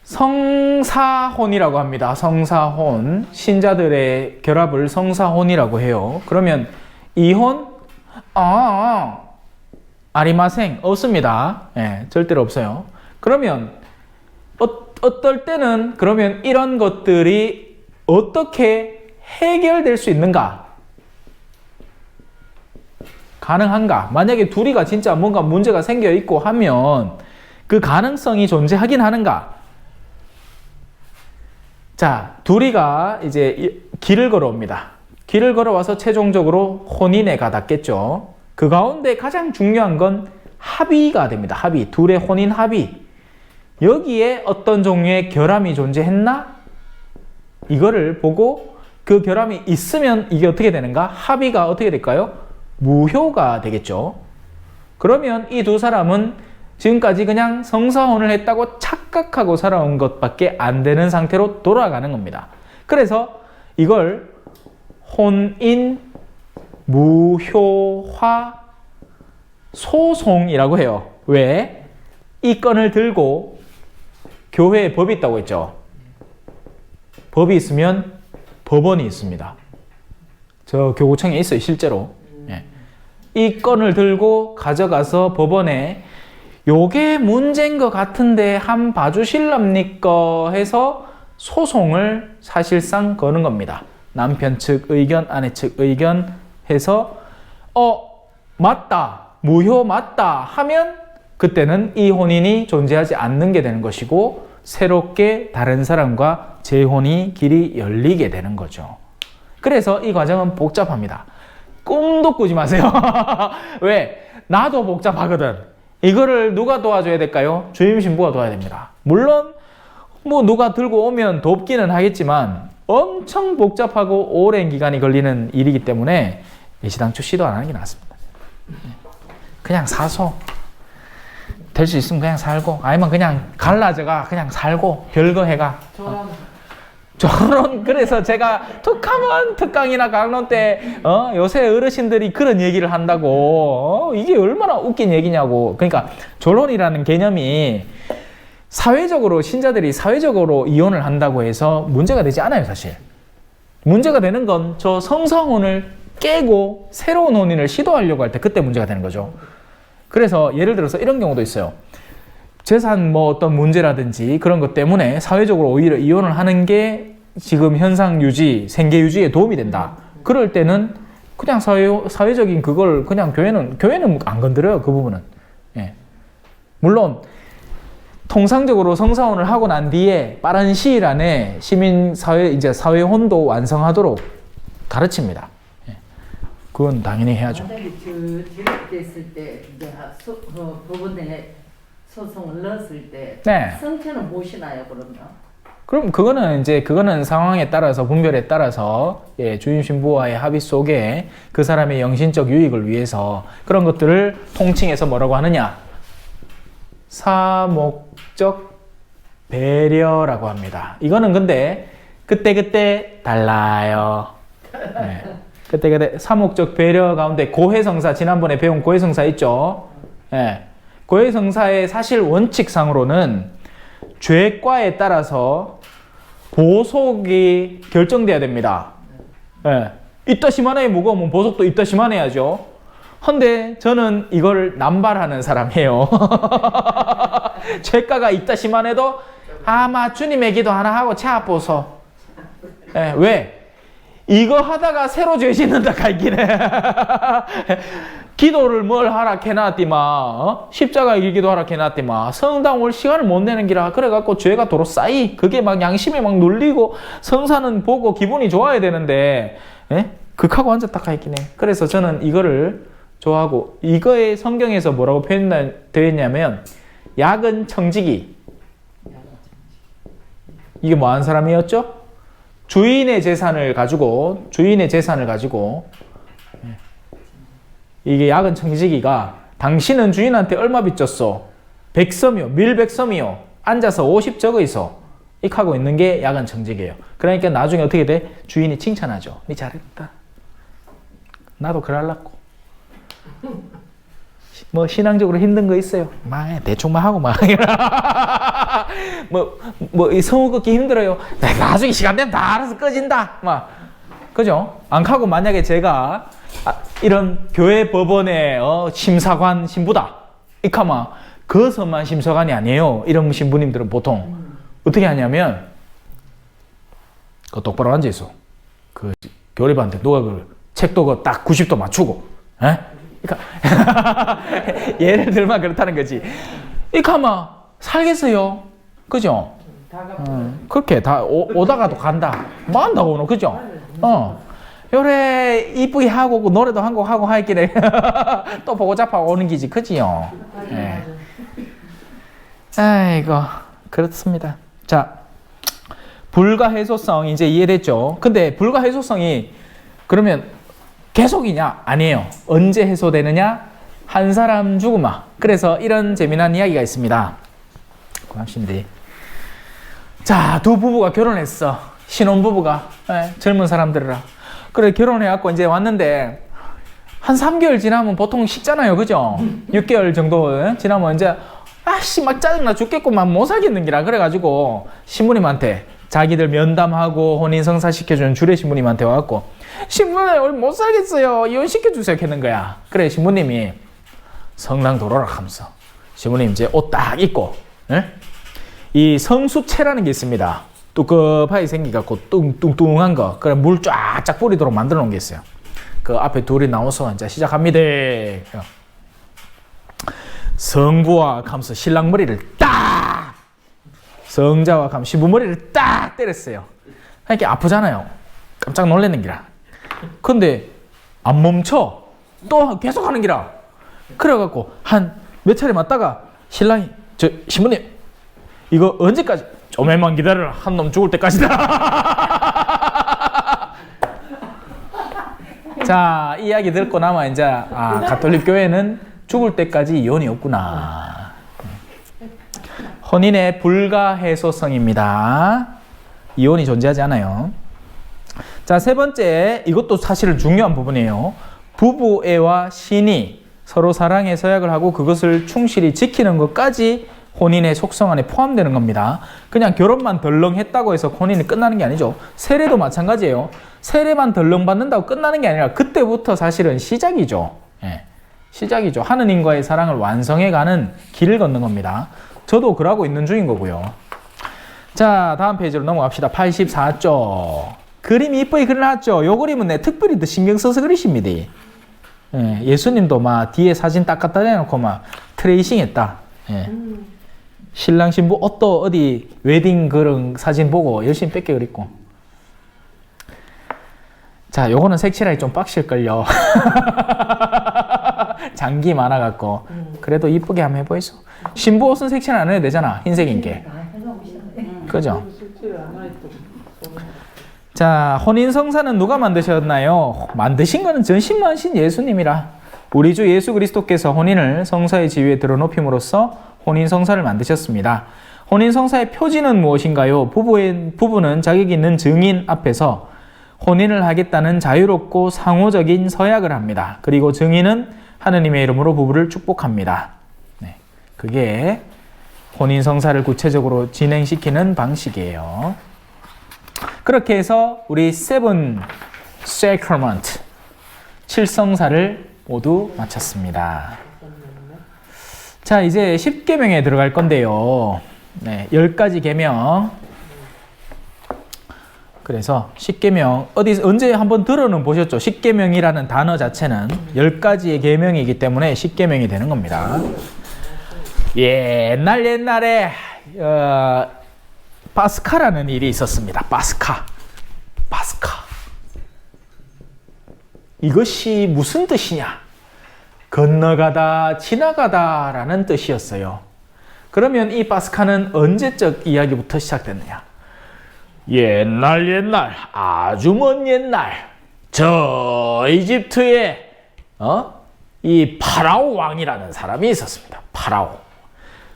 Speaker 1: 성사혼이라고 합니다. 성사혼. 신자들의 결합을 성사혼이라고 해요. 그러면 이혼? 아리마생 없습니다. 예, 절대로 없어요. 그러면 어떨 때는 그러면 이런 것들이 어떻게 해결될 수 있는가? 가능한가? 만약에 둘이가 진짜 뭔가 문제가 생겨 있고 하면 그 가능성이 존재하긴 하는가? 자, 둘이가 이제 길을 걸어옵니다. 길을 걸어와서 최종적으로 혼인에 가닿겠죠. 그 가운데 가장 중요한 건 합의가 됩니다. 합의. 둘의 혼인 합의. 여기에 어떤 종류의 결함이 존재했나? 이거를 보고 그 결함이 있으면 이게 어떻게 되는가? 합의가 어떻게 될까요? 무효가 되겠죠. 그러면 이 두 사람은 지금까지 그냥 성사혼을 했다고 착각하고 살아온 것밖에 안 되는 상태로 돌아가는 겁니다. 그래서 이걸 혼인 무효화 소송이라고 해요. 왜? 이 건을 들고 교회에 법이 있다고 했죠. 법이 있으면 법원이 있습니다. 저 교구청에 있어요, 실제로. 예. 이 건을 들고 가져가서 법원에 요게 문제인 것 같은데 한 봐주실랍니까 해서 소송을 사실상 거는 겁니다. 남편 측 의견, 아내 측 의견 해서 맞다, 무효 맞다 하면 그때는 이 혼인이 존재하지 않는 게 되는 것이고 새롭게 다른 사람과 재혼이 길이 열리게 되는 거죠. 그래서 이 과정은 복잡합니다. 꿈도 꾸지 마세요. 왜? 나도 복잡하거든. 이거를 누가 도와줘야 될까요? 주임 신부가 도와야 됩니다. 물론 뭐 누가 들고 오면 돕기는 하겠지만 엄청 복잡하고 오랜 기간이 걸리는 일이기 때문에 애시당초 시도 안 하는 게 낫습니다. 그냥 사서 될 수 있으면 그냥 살고 아니면 그냥 갈라져가 그냥 살고 별거 해가. 저런 그래서 제가 툭하면 특강이나 강론 때 요새 어르신들이 그런 얘기를 한다고 이게 얼마나 웃긴 얘기냐고. 그러니까 결혼이라는 개념이 사회적으로 신자들이 사회적으로 이혼을 한다고 해서 문제가 되지 않아요. 사실 문제가 되는 건 저 성사혼을 깨고 새로운 혼인을 시도하려고 할 때 그때 문제가 되는 거죠. 그래서 예를 들어서 이런 경우도 있어요. 재산 뭐 어떤 문제라든지 그런 것 때문에 사회적으로 오히려 이혼을 하는 게 지금 현상 유지, 생계 유지에 도움이 된다. 그럴 때는 그냥 사회적인 그걸 그냥 교회는 안 건드려요. 그 부분은. 예. 물론 통상적으로 성사혼을 하고 난 뒤에 빠른 시일 안에 이제 사회혼도 완성하도록 가르칩니다. 예. 그건 당연히 해야죠.
Speaker 4: 만약에 저랬을 때 법원에 소송을 넣었을 때
Speaker 1: 네.
Speaker 4: 성체는 보시나요 그러면?
Speaker 1: 그럼 그거는 상황에 따라서 분별에 따라서 주임 신부와의 합의 속에 그 사람의 영신적 유익을 위해서 그런 것들을 통칭해서 뭐라고 하느냐? 사목적 배려라고 합니다. 이거는 근데 그때 달라요. 네. 그때 사목적 배려 가운데 고해성사 지난번에 배운 고해성사 있죠? 네. 고해성사의 사실 원칙상으로는 죄과에 따라서 보속이 결정돼야 됩니다. 예. 이따시만하게 무거우면 보속도 이따시만 해야죠. 근데 저는 이걸 남발하는 사람이에요. 죄가가 이따시만 해도 아마 주님의 기도 하나 하고 차 보소. 예, 왜? 이거 하다가 새로 죄 짓는다 갈기네. 기도를 뭘 하락해놨디마, 십자가의 길기도 하락해놨디마, 성당 올 시간을 못 내는 기라. 그래갖고 죄가 도로 쌓이. 그게 막 양심에 막 눌리고 성사는 보고 기분이 좋아야 되는데, 예? 극하고 앉았다 갈기네. 그래서 저는 이거를 좋아하고, 이거의 성경에서 뭐라고 표현되어 있냐면, 야근 청지기. 이게 뭐 하는 사람이었죠? 주인의 재산을 가지고 이게 야근 청지기가 당신은 주인한테 얼마 빚졌어? 100섬이요, 밀백섬이요. 앉아서 50 적어 있어. 이렇게 하고 있는 게 야근 청지기예요. 그러니까 나중에 어떻게 돼? 주인이 칭찬하죠. 니 잘했다. 나도 그럴라고. 뭐 신앙적으로 힘든 거 있어요? 막 대충만 하고 막 이 성우 걷기 힘들어요. 나중에 시간 되면 다 알아서 꺼진다. 막 그죠? 안 하고 만약에 제가 이런 교회 법원의 심사관 신부다. 이카마 그것만 심사관이 아니에요. 이런 신부님들은 보통 어떻게 하냐면 그 똑바로 앉아 있어. 그 교리반한테 누가 그 책도 그 딱 90도 맞추고, 에? 그러니까 예를 들면 그렇다는 거지. 이카마 살겠어요. 그죠? 그렇게 다 오다가도 간다. 뭐 한다고 오노, 그죠? 요래 이쁘게 하고 노래도 한 곡 하고 할길래 또 보고 잡아고 오는 기지, 그지요? 네. 아이고 그렇습니다. 자, 불가해소성 이제 이해됐죠? 근데 불가해소성이 그러면 계속이냐? 아니에요. 언제 해소되느냐? 한 사람 죽으마. 그래서 이런 재미난 이야기가 있습니다. 고맙습니다. 자, 두 부부가 결혼했어. 신혼부부가. 젊은 사람들이라. 그래, 결혼해갖고 이제 왔는데, 한 3개월 지나면 보통 식잖아요. 그죠? 6개월 정도 지나면 이제, 막 짜증나 죽겠구만 못 살겠는 기라. 그래가지고, 신부님한테, 자기들 면담하고 혼인성사 시켜주는 주례 신부님한테 와갖고, 신부님, 못 살겠어요. 이혼시켜주세요. 했는 거야. 그래, 신부님이 성당 도로라 하면서, 신부님 이제 옷 딱 입고, 이 성수채라는 게 있습니다. 뚜껑하게 생겨갖고 뚱뚱뚱한 거, 그래 물 쫙쫙 뿌리도록 만들어 놓은 게 있어요. 그 앞에 둘이 나와서 이제 시작합니다. 성부와 하면서 신랑 머리를 딱, 성자와 하면 신부 머리를 딱 때렸어요. 그러니까 아프잖아요. 깜짝 놀라는 기라. 근데 안 멈춰. 또 계속 하는 기라. 그래갖고 한 몇 차례 맞다가 신랑이, 저 신부님 이거 언제까지? 좀만 기다려라. 한 놈 죽을 때까지다. 자, 이야기 듣고 나면 이제 가톨릭 교회는 죽을 때까지 이혼이 없구나. 혼인의 불가해소성입니다. 이혼이 존재하지 않아요. 자, 세 번째, 이것도 사실은 중요한 부분이에요. 부부애와 신이 서로 사랑의 서약을 하고 그것을 충실히 지키는 것까지 혼인의 속성 안에 포함되는 겁니다. 그냥 결혼만 덜렁했다고 해서 혼인이 끝나는 게 아니죠. 세례도 마찬가지예요. 세례만 덜렁 받는다고 끝나는 게 아니라 그때부터 사실은 시작이죠. 시작이죠. 하느님과의 사랑을 완성해가는 길을 걷는 겁니다. 저도 그러고 있는 중인 거고요. 자, 다음 페이지로 넘어갑시다. 84쪽. 그림이 이쁘게 그려놨죠. 요 그림은 내 특별히 더 신경 써서 그리십니다. 예수님도 막 뒤에 사진 딱 갖다 대놓고 막 트레이싱 했다. 신랑 신부 옷도 어디 웨딩 그런 사진 보고 열심히 뺏겨 그렸고. 자, 요거는 색칠하기 좀 빡실걸요. 장기 많아갖고. 그래도 이쁘게 한번 해보이소. 신부 옷은 색칠 안 해도 되잖아. 흰색인 게. 그죠? 자, 혼인성사는 누가 만드셨나요? 만드신 거는 전신만신 예수님이라. 우리 주 예수 그리스도께서 혼인을 성사의 지위에 들어높임으로써 혼인성사를 만드셨습니다. 혼인성사의 표지는 무엇인가요? 부부는 자격 있는 증인 앞에서 혼인을 하겠다는 자유롭고 상호적인 서약을 합니다. 그리고 증인은 하느님의 이름으로 부부를 축복합니다. 그게 혼인성사를 구체적으로 진행시키는 방식이에요. 그렇게 해서 우리 seven sacrament, 7성사를 모두 마쳤습니다. 자, 이제 10계명에 들어갈 건데요. 네, 10가지 계명. 그래서 십계명 언제 한번 들어는 보셨죠? 십계명이라는 단어 자체는 10가지의 계명이기 때문에 십계명이 되는 겁니다. 옛날에 파스카라는 일이 있었습니다. 파스카. 이것이 무슨 뜻이냐? 건너가다, 지나가다라는 뜻이었어요. 그러면 이 파스카는 언제적 이야기부터 시작됐느냐? 옛날, 아주 먼 옛날, 저 이집트에 이 파라오 왕이라는 사람이 있었습니다. 파라오.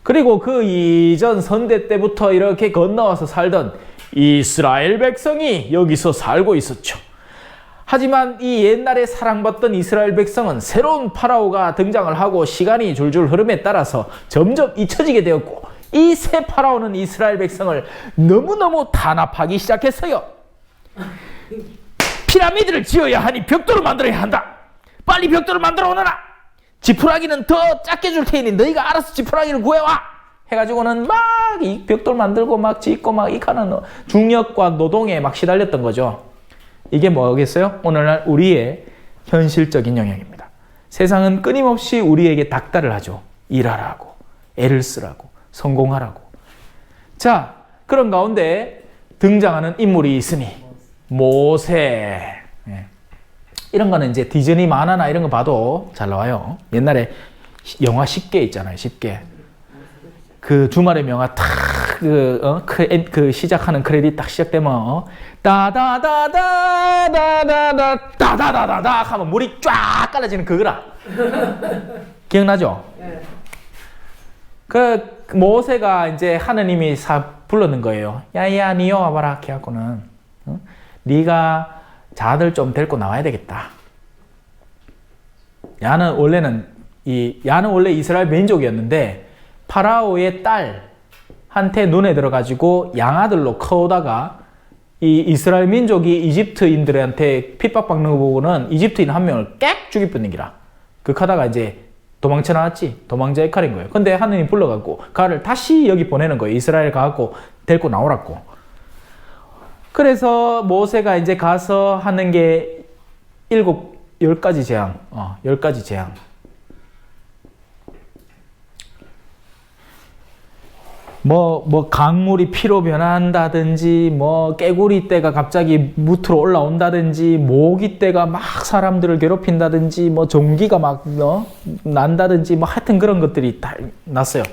Speaker 1: 그리고 그 이전 선대 때부터 이렇게 건너와서 살던 이스라엘 백성이 여기서 살고 있었죠. 하지만 이 옛날에 사랑받던 이스라엘 백성은 새로운 파라오가 등장을 하고 시간이 줄줄 흐름에 따라서 점점 잊혀지게 되었고, 이 새 파라오는 이스라엘 백성을 너무너무 탄압하기 시작했어요. 피라미드를 지어야 하니 벽돌을 만들어야 한다. 빨리 벽돌을 만들어 오너라. 지푸라기는 더 작게 줄 테니 너희가 알아서 지푸라기를 구해와. 해가지고는 막 이 벽돌 만들고 막 짓고 막 이카는 중력과 노동에 막 시달렸던 거죠. 이게 뭐겠어요? 오늘날 우리의 현실적인 영역입니다. 세상은 끊임없이 우리에게 닥달을 하죠. 일하라고, 애를 쓰라고, 성공하라고. 자, 그런 가운데 등장하는 인물이 있으니 모세. 이런 거는 이제 디즈니 만화나 이런 거 봐도 잘 나와요. 옛날에 영화 10개 있잖아요. 10개. 그 주말의 명화 그 시작하는 크레딧 딱 시작되면 따다다다다다다다다다다 하면 물이 쫙 깔아지는 그거라. 기억나죠?
Speaker 3: 네.
Speaker 1: 그 모세가 이제 하느님이 불렀는 거예요. 야야 니요 와봐라. 이렇게 하고는 네가 자들 좀 데리고 나와야 되겠다. 야는 원래 이스라엘 민족이었는데 파라오의 딸한테 눈에 들어가지고 양아들로 커오다가 이 이스라엘 민족이 이집트인들한테 핍박받는 거 보고는 이집트인 한 명을 깍 죽일 뻔는기라. 하다가 이제 도망쳐 나왔지. 도망자 역할인 거예요. 근데 하느님 불러갖고 가를 다시 여기 보내는 거예요. 이스라엘 가갖고 데리고 나오라고. 그래서 모세가 이제 가서 하는 게 10가지 재앙. 10가지 재앙. 강물이 피로 변한다든지, 깨구리 떼가 갑자기 무트로 올라온다든지, 모기 떼가 막 사람들을 괴롭힌다든지, 종기가 막 난다든지, 하여튼 그런 것들이 다 났어요.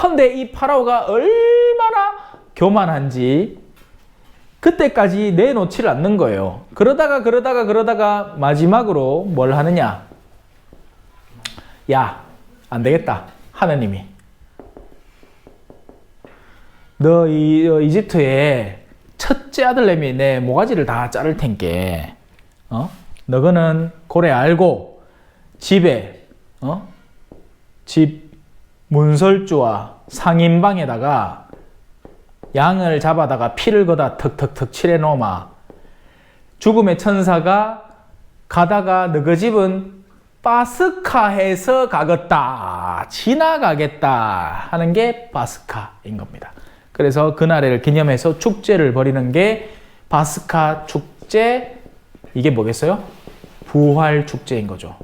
Speaker 1: 근데 이 파라오가 얼마나 교만한지 그때까지 내놓지를 않는 거예요. 그러다가 마지막으로 뭘 하느냐? 야, 안 되겠다. 하느님이. 너 이집트에 첫째 아들내미 내 모가지를 다 자를 텐께, 너거는 고래 알고 집에, 집 문설주와 상인방에다가 양을 잡아다가 피를 거다 턱턱턱 칠해 놓으마. 죽음의 천사가 가다가 너그 집은 파스카해서 가겠다, 지나가겠다 하는 게 파스카인 겁니다. 그래서 그날을 기념해서 축제를 벌이는 게 파스카 축제. 이게 뭐겠어요? 부활 축제인 거죠.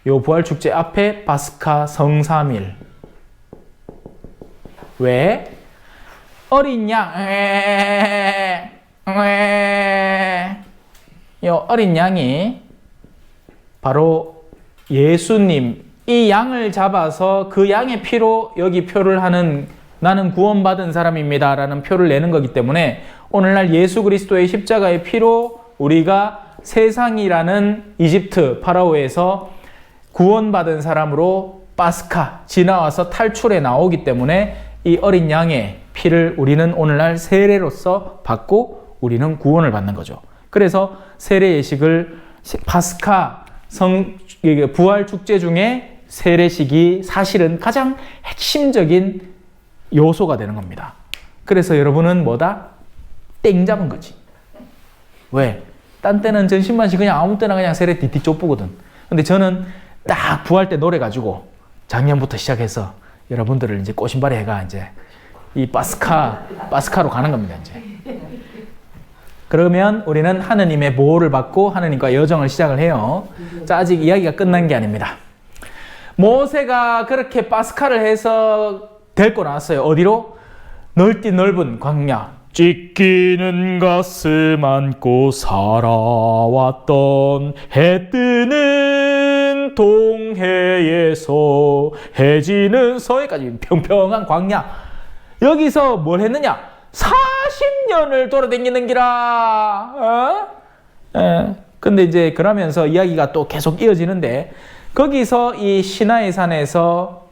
Speaker 1: 요 부활 축제 앞에 파스카 성삼일. 왜? 어린 양, 요 어린 양이 바로 예수님, 이 양을 잡아서 그 양의 피로 여기 표를 하는, 나는 구원받은 사람입니다 라는 표를 내는 거기 때문에 오늘날 예수 그리스도의 십자가의 피로 우리가 세상이라는 이집트 파라오에서 구원받은 사람으로 파스카 지나와서 탈출해 나오기 때문에 이 어린 양의 피를 우리는 오늘날 세례로서 받고 우리는 구원을 받는 거죠. 그래서 세례 예식을 파스카 부활 축제 중에 세례식이 사실은 가장 핵심적인 요소가 되는 겁니다. 그래서 여러분은 뭐다? 땡 잡은 거지. 왜? 딴 때는 전신만식 그냥 아무 때나 그냥 세례 띠띠 쫓부거든. 근데 저는 딱 부활 때 노래 가지고 작년부터 시작해서 여러분들을 이제 꼬신발이 해가 이제 이 바스카로 가는 겁니다. 이제. 그러면 우리는 하느님의 보호를 받고 하느님과 여정을 시작을 해요. 자, 아직 이야기가 끝난 게 아닙니다. 모세가 그렇게 바스카를 해서 데리고 나왔어요. 어디로? 넓디 넓은 광야. 찢기는 가슴 안고 살아왔던 해 뜨는 동해에서 해 지는 서해까지 평평한 광야. 여기서 뭘 했느냐? 40년을 돌아다니는 기라. 근데 이제 그러면서 이야기가 또 계속 이어지는데 거기서 이 시나이 산에서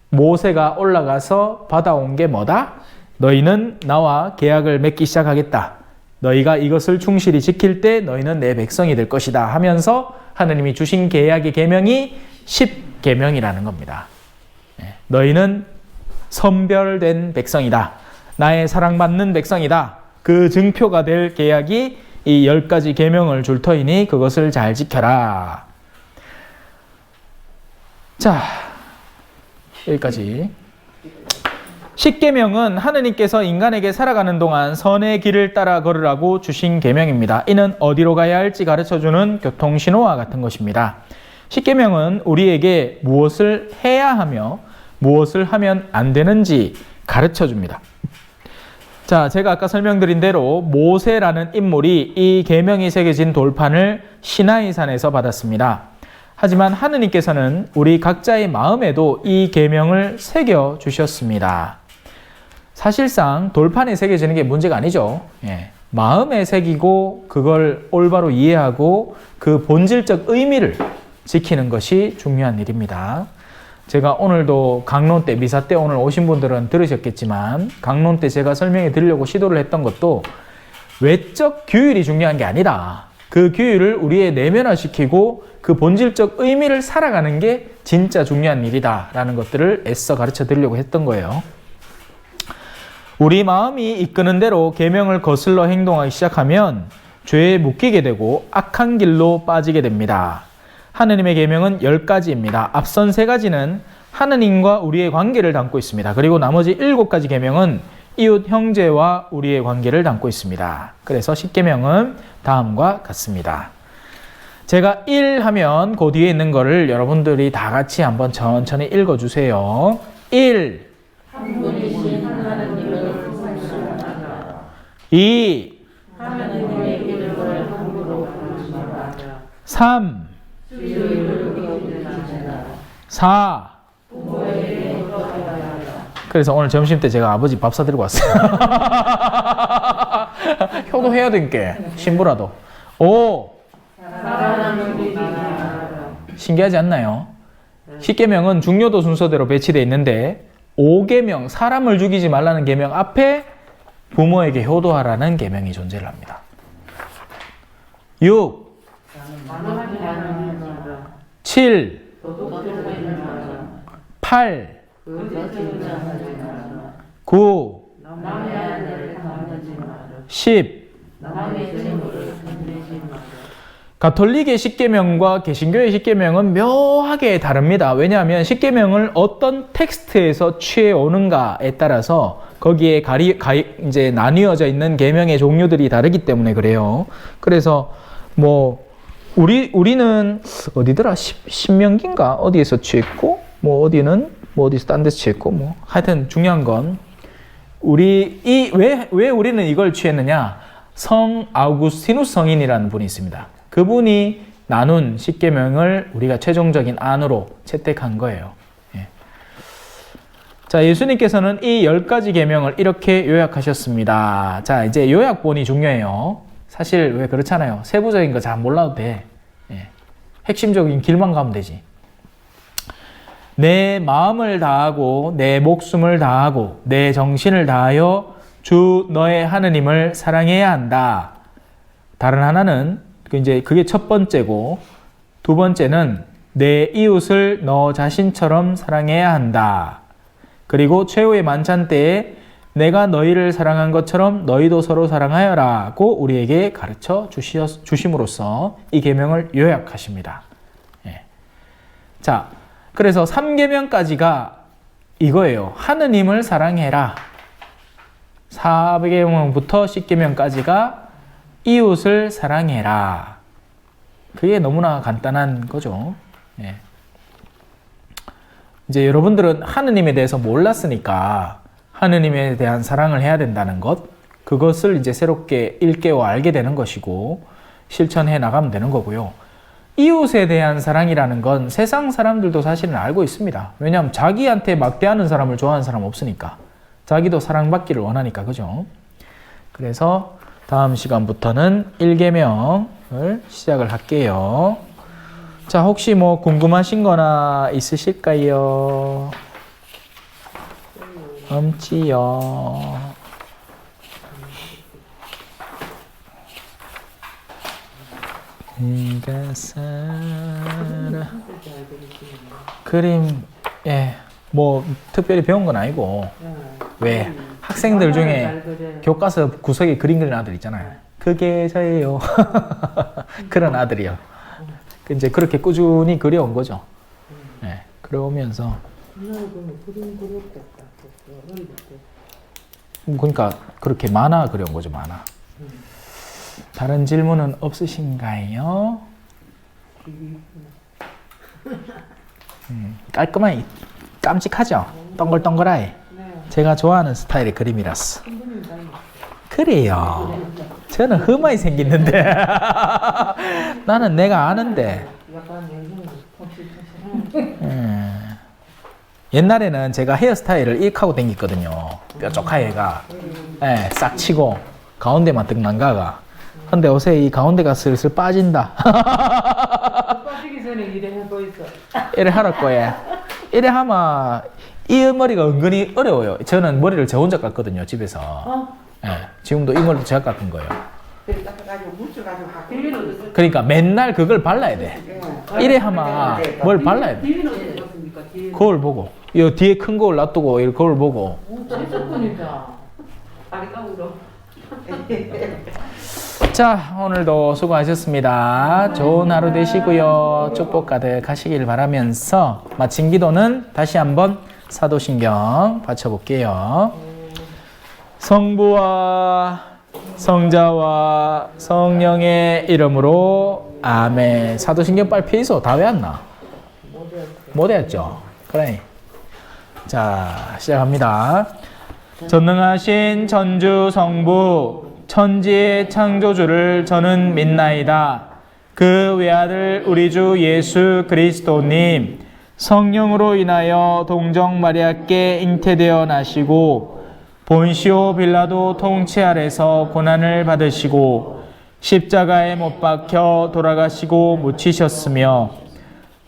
Speaker 1: 모세가 올라가서 받아온 게 뭐다? 너희는 나와 계약을 맺기 시작하겠다. 너희가 이것을 충실히 지킬 때 너희는 내 백성이 될 것이다 하면서 하느님이 주신 계약의 계명이 10계명이라는 겁니다. 너희는 선별된 백성이다. 나의 사랑받는 백성이다. 그 증표가 될 계약이 이 10가지 계명을 줄 터이니 그것을 잘 지켜라. 자, 여기까지. 10계명은 하느님께서 인간에게 살아가는 동안 선의 길을 따라 걸으라고 주신 계명입니다. 이는 어디로 가야 할지 가르쳐주는 교통신호와 같은 것입니다. 10계명은 우리에게 무엇을 해야 하며 무엇을 하면 안 되는지 가르쳐줍니다. 자, 제가 아까 설명드린 대로 모세라는 인물이 이 계명이 새겨진 돌판을 시나이산에서 받았습니다. 하지만 하느님께서는 우리 각자의 마음에도 이 계명을 새겨 주셨습니다. 사실상 돌판에 새겨지는 게 문제가 아니죠. 마음에 새기고 그걸 올바로 이해하고 그 본질적 의미를 지키는 것이 중요한 일입니다. 제가 오늘도 강론 때, 미사 때 오늘 오신 분들은 들으셨겠지만 강론 때 제가 설명해 드리려고 시도를 했던 것도 외적 규율이 중요한 게 아니라 그 규율을 우리의 내면화시키고 그 본질적 의미를 살아가는 게 진짜 중요한 일이다라는 것들을 애써 가르쳐 드리려고 했던 거예요. 우리 마음이 이끄는 대로 계명을 거슬러 행동하기 시작하면 죄에 묶이게 되고 악한 길로 빠지게 됩니다. 하느님의 계명은 10가지입니다. 앞선 3가지는 하느님과 우리의 관계를 담고 있습니다. 그리고 나머지 7가지 계명은 이웃 형제와 우리의 관계를 담고 있습니다. 그래서 10계명은 다음과 같습니다. 제가 1 하면 그 뒤에 있는 거를 여러분들이 다 같이 한번 천천히 읽어주세요. 1.
Speaker 4: 한 분이신 하나님을 구하시라.
Speaker 1: 2.
Speaker 4: 하나님의 이름을 함부로 부르지 마라.
Speaker 1: 3.
Speaker 4: 주의 이름을 기억하시라.
Speaker 1: 4.
Speaker 4: 부모에게 효도하라.
Speaker 1: 그래서 오늘 점심 때 제가 아버지 밥 사드리고 왔어요. 효도해야 되니까 신부라도. 5.
Speaker 4: 사랑하는 우리 나라.
Speaker 1: 신기하지 않나요? 10계명은 중요도 순서대로 배치되어 있는데 5계명, 사람을 죽이지 말라는 계명 앞에 부모에게 효도하라는 계명이 존재를 합니다. 6. 7. 8. 9. 10. 가톨릭의 10계명과 개신교의 10계명은 묘하게 다릅니다. 왜냐하면 10계명을 어떤 텍스트에서 취해 오는가에 따라서 거기에 이제 나뉘어져 있는 계명의 종류들이 다르기 때문에 그래요. 그래서 뭐 우리는 어디더라? 신명기인가 어디에서 취했고 뭐 어디는 뭐 어디서 딴 데서 취했고 뭐 하여튼 중요한 건 왜 우리는 이걸 취했느냐? 성 아우구스티누스 성인이라는 분이 있습니다. 그분이 나눈 10계명을 우리가 최종적인 안으로 채택한 거예요. 예. 자, 예수님께서는 이 10가지 계명을 이렇게 요약하셨습니다. 자, 이제 요약본이 중요해요. 사실 왜 그렇잖아요. 세부적인 거 잘 몰라도 돼. 예. 핵심적인 길만 가면 되지. 내 마음을 다하고 내 목숨을 다하고 내 정신을 다하여 주 너의 하느님을 사랑해야 한다. 다른 하나는 그게 첫 번째고, 두 번째는 내 이웃을 너 자신처럼 사랑해야 한다. 그리고 최후의 만찬 때에 내가 너희를 사랑한 것처럼 너희도 서로 사랑하여라고 우리에게 가르쳐 주심으로써 이 계명을 요약하십니다. 예. 자, 그래서 3계명까지가 이거예요. 하느님을 사랑해라. 4계명부터 10계명까지가 이웃을 사랑해라. 그게 너무나 간단한 거죠. 예. 이제 여러분들은 하느님에 대해서 몰랐으니까 하느님에 대한 사랑을 해야 된다는 것, 그것을 이제 새롭게 일깨워 알게 되는 것이고 실천해 나가면 되는 거고요. 이웃에 대한 사랑이라는 건 세상 사람들도 사실은 알고 있습니다. 왜냐하면 자기한테 막대하는 사람을 좋아하는 사람 없으니까. 자기도 사랑받기를 원하니까, 그죠? 그래서 다음 시간부터는 1계명을 시작을 할게요. 자, 혹시 뭐 궁금하신 거나 있으실까요? 없지요. 내가 살아. 그림, 예, 뭐 특별히 배운 건 아니고, 왜 학생들 중에 교과서 구석에 그림 그리는 아들 있잖아요. 그게 저예요. 그런 아들이요. 이제 그렇게 꾸준히 그려온 거죠. 예, 그러면서 그러니까 그렇게 만화 그려온 거죠, 만화. 다른 질문은 없으신가요? 깔끔하게 깜찍하죠? 동글동글하게. 제가 좋아하는 스타일의 그림이라서. 그래요. 저는 흠하게 생겼는데. 나는 내가 아는데. 옛날에는 제가 헤어스타일을 이렇게 하고 다녔거든요. 뾰족하게가. 예, 싹 치고 가운데만 뜩 난가가. 근데 요새 이 가운데가 슬슬 빠진다.
Speaker 3: 빠지기 전에 이래 해보 있어.
Speaker 1: 이래 하랄 거예요. 이래 하면 이 머리가 은근히 어려워요. 저는 머리를 저 혼자 깎거든요, 집에서. 예, 지금도 이 머리도 제가 깎은 거예요.
Speaker 2: 깎아가지고 묻혀가지고 하고.
Speaker 1: 그러니까 맨날 그걸 발라야 돼. 이래 하면 뭘 발라야 돼.
Speaker 3: 뒤는 어떻게 봤습니까? 뒤에.
Speaker 1: 거울 보고. 이 뒤에 큰 거울 놔두고 이 거울 보고.
Speaker 3: 했었으니까.
Speaker 2: 아리까우로.
Speaker 1: 자, 오늘도 수고하셨습니다. 좋은 하루 되시고요. 축복 가득하시길 바라면서 마친 기도는 다시 한번 사도신경 바쳐볼게요. 성부와 성자와 성령의 이름으로 아멘. 사도신경 빨리 펴이소. 다 외웠나? 못 외웠죠? 그래. 자, 시작합니다. 전능하신 전주 성부 천지의 창조주를 저는 믿나이다. 그 외아들 우리 주 예수 그리스도님 성령으로 인하여 동정 마리아께 잉태되어 나시고 본시오 빌라도 통치 아래서 고난을 받으시고 십자가에 못 박혀 돌아가시고 묻히셨으며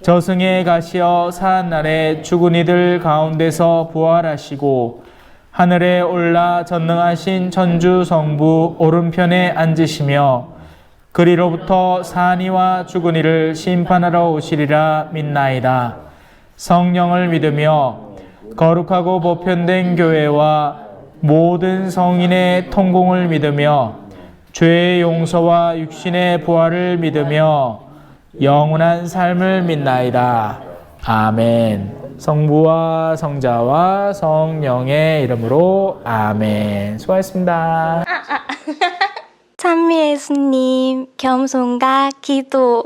Speaker 1: 저승에 가시어 사한날에 죽은 이들 가운데서 부활하시고 하늘에 올라 전능하신 천주 성부 오른편에 앉으시며 그리로부터 사니와 죽은 이를 심판하러 오시리라 믿나이다. 성령을 믿으며 거룩하고 보편된 교회와 모든 성인의 통공을 믿으며 죄의 용서와 육신의 부활을 믿으며 영원한 삶을 믿나이다. 아멘. 성부와 성자와 성령의 이름으로 아멘. 수고하셨습니다.
Speaker 5: 찬미 예수님, 겸손과 기도.